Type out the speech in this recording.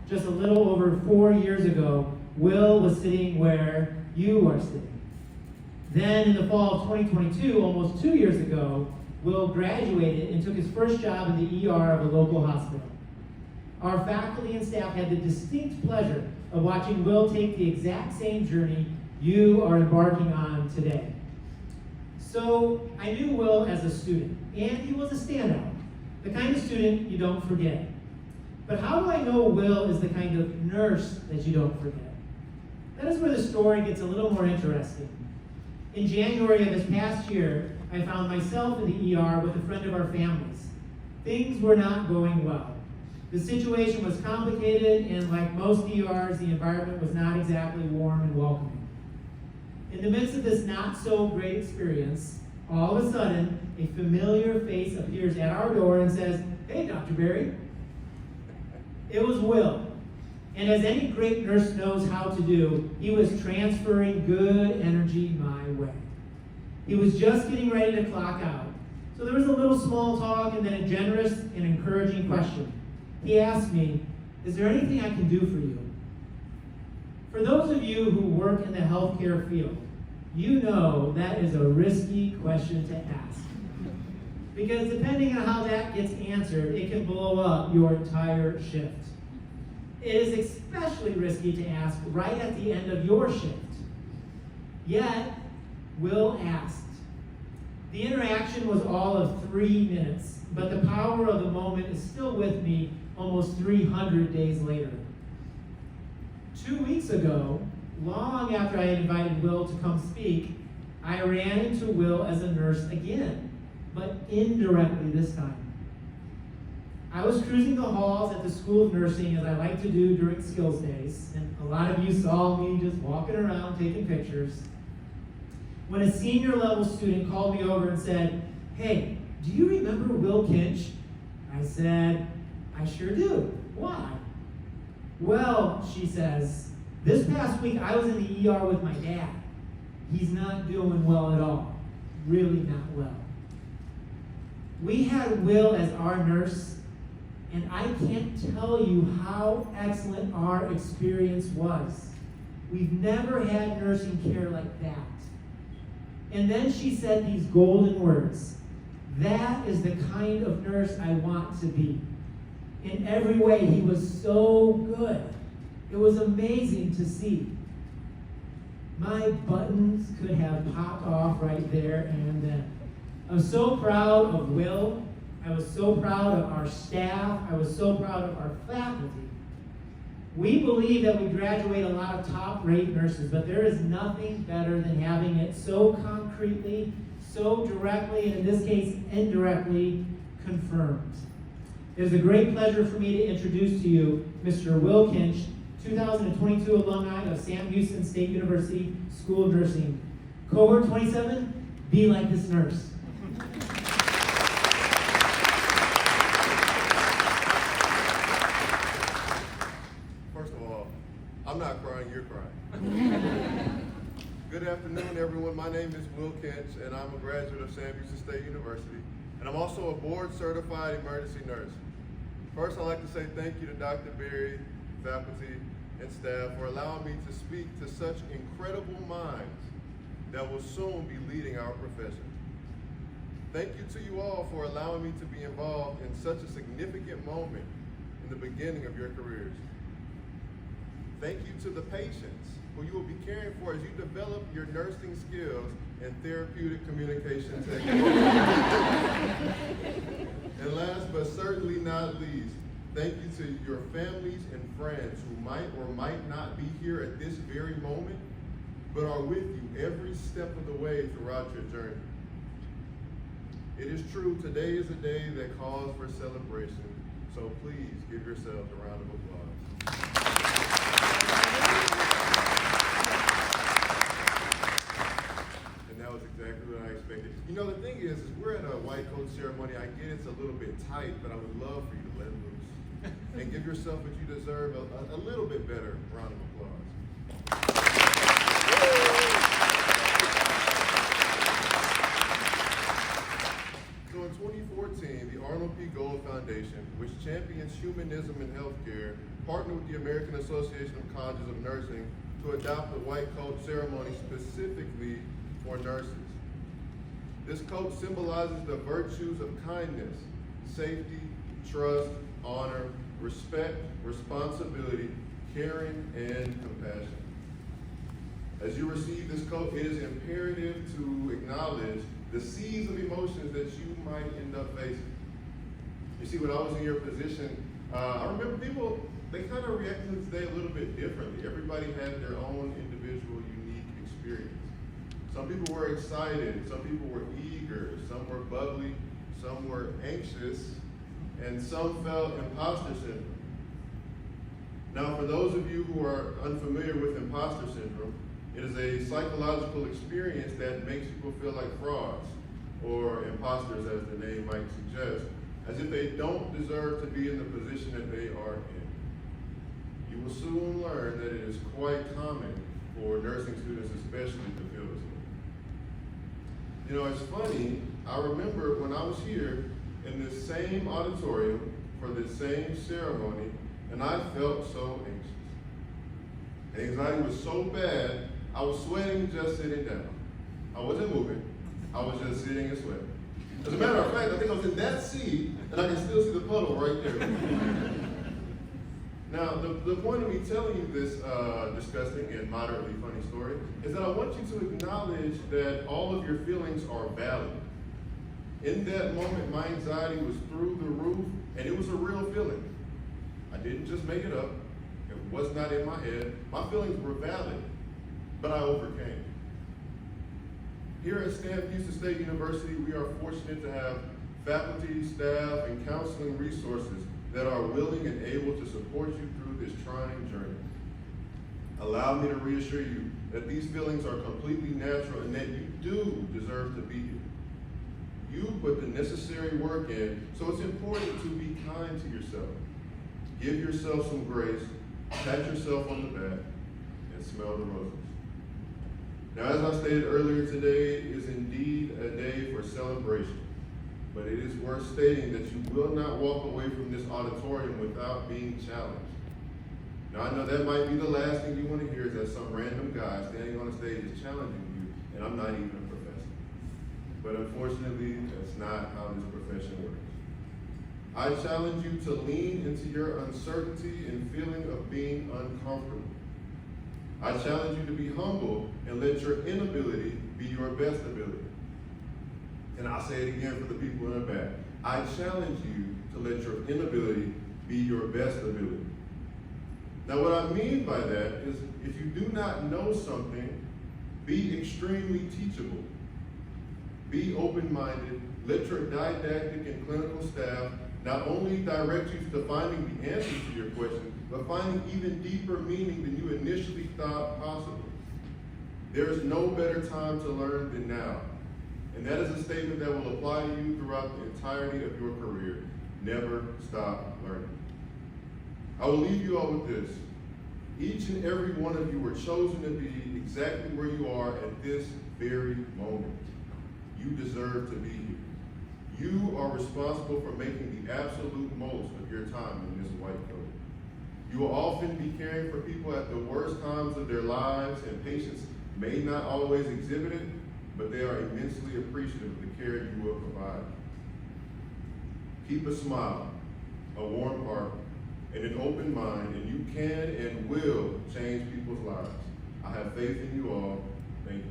Just a little over 4 years ago, Will was sitting where you are sitting. Then in the fall of 2022, almost 2 years ago, Will graduated and took his first job in the ER of a local hospital. Our faculty and staff had the distinct pleasure of watching Will take the exact same journey you are embarking on today. So I knew Will as a student, and he was a standout, the kind of student you don't forget. But how do I know Will is the kind of nurse that you don't forget? That is where the story gets a little more interesting. In January of this past year, I found myself in the ER with a friend of our family's. Things were not going well. The situation was complicated, and like most ERs, the environment was not exactly warm and welcoming. In the midst of this not-so-great experience, all of a sudden, a familiar face appears at our door and says, "Hey, Dr. Berry." It was Will. And as any great nurse knows how to do, he was transferring good energy my way. He was just getting ready to clock out. So there was a little small talk and then a generous and encouraging question. He asked me, "Is there anything I can do for you?" For those of you who work in the healthcare field, you know that is a risky question to ask. Because depending on how that gets answered, it can blow up your entire shift. It is especially risky to ask right at the end of your shift. Yet, Will asked. The interaction was all of 3 minutes, but the power of the moment is still with me almost 300 days later. 2 weeks ago, long after I had invited Will to come speak, I ran into Will as a nurse again, but indirectly this time. I was cruising the halls at the School of Nursing, as I like to do during skills days, and a lot of you saw me just walking around taking pictures, when a senior level student called me over and said, "Hey, do you remember Will Kinch?" I said, "I sure do. Why?" "Well," she says, "this past week I was in the ER with my dad. He's not doing well at all. Really not well." We had Will as our nurse, and I can't tell you how excellent our experience was. We've never had nursing care like that. And then she said these golden words, "That is the kind of nurse I want to be." In every way, he was so good. It was amazing to see. My buttons could have popped off right there and then. I'm so proud of Will. I was so proud of our staff. I was so proud of our faculty. We believe that we graduate a lot of top-rate nurses, but there is nothing better than having it so concretely, so directly, and in this case, indirectly confirmed. It is a great pleasure for me to introduce to you Mr. Will Kinch, 2022 alumni of Sam Houston State University School of Nursing. Cohort 27, be like this nurse. First of all, I'm not crying, you're crying. Good afternoon, everyone. My name is Will Kinch, and I'm a graduate of Sam Houston State University, and I'm also a board-certified emergency nurse. First, I'd like to say thank you to Dr. Berry, faculty, and staff for allowing me to speak to such incredible minds that will soon be leading our profession. Thank you to you all for allowing me to be involved in such a significant moment in the beginning of your careers. Thank you to the patients who you will be caring for as you develop your nursing skills and therapeutic communication techniques. And last but certainly not least, thank you to your families and friends who might or might not be here at this very moment, but are with you every step of the way throughout your journey. It is true, today is a day that calls for celebration, so please give yourselves a round of applause. And that was exactly what I expected. You know, the thing is we're at a white coat ceremony. I get it's a little bit tight, but I would love for you to let loose and give yourself what you deserve, a little bit better round of applause. So in 2014, the Arnold P. Gold Foundation, which champions humanism in healthcare, partnered with the American Association of Colleges of Nursing to adopt the White Coat Ceremony specifically for nurses. This coat symbolizes the virtues of kindness, safety, trust, honor, respect, responsibility, caring, and compassion. As you receive this coat, it is imperative to acknowledge the seas of emotions that you might end up facing. You see, when I was in your position, I remember people, they kind of reacted to today a little bit differently. Everybody had their own individual, unique experience. Some people were excited, some people were eager, some were bubbly, some were anxious, and some felt imposter syndrome. Now, for those of you who are unfamiliar with imposter syndrome, it is a psychological experience that makes people feel like frauds, or imposters as the name might suggest, as if they don't deserve to be in the position that they are in. You will soon learn that it is quite common for nursing students especially to feel this way. You know, it's funny, I remember when I was here in this same auditorium for this same ceremony, and I felt so anxious. Anxiety was so bad, I was sweating just sitting down. I wasn't moving, I was just sitting and sweating. As a matter of fact, I think I was in that seat, and I can still see the puddle right there. Now, the point of me telling you this disgusting and moderately funny story is that I want you to acknowledge that all of your feelings are valid. In that moment, my anxiety was through the roof, and it was a real feeling. I didn't just make it up. It was not in my head. My feelings were valid, but I overcame. Here at SHSU State University, we are fortunate to have faculty, staff, and counseling resources that are willing and able to support you through this trying journey. Allow me to reassure you that these feelings are completely natural and that you do deserve to be here. You put the necessary work in, so it's important to be kind to yourself. Give yourself some grace, pat yourself on the back, and smell the roses. Now, as I stated earlier, today is indeed a day for celebration, but it is worth stating that you will not walk away from this auditorium without being challenged. Now, I know that might be the last thing you want to hear is that some random guy standing on a stage is challenging you, and I'm not even a professor. But unfortunately, that's not how this profession works. I challenge you to lean into your uncertainty and feeling of being uncomfortable. I challenge you to be humble and let your inability be your best ability. And I'll say it again for the people in the back. I challenge you to let your inability be your best ability. Now, what I mean by that is if you do not know something, be extremely teachable. Be open-minded. Let your didactic and clinical staff not only direct you to finding the answers to your question, but finding even deeper meaning than you initially thought possible. There is no better time to learn than now. And that is a statement that will apply to you throughout the entirety of your career. Never stop learning. I will leave you all with this. Each and every one of you were chosen to be exactly where you are at this very moment. You deserve to be here. You are responsible for making the absolute most of your time in this white coat. You will often be caring for people at the worst times of their lives, and patients may not always exhibit it, but they are immensely appreciative of the care you will provide. Keep a smile, a warm heart, and an open mind, and you can and will change people's lives. I have faith in you all. Thank you.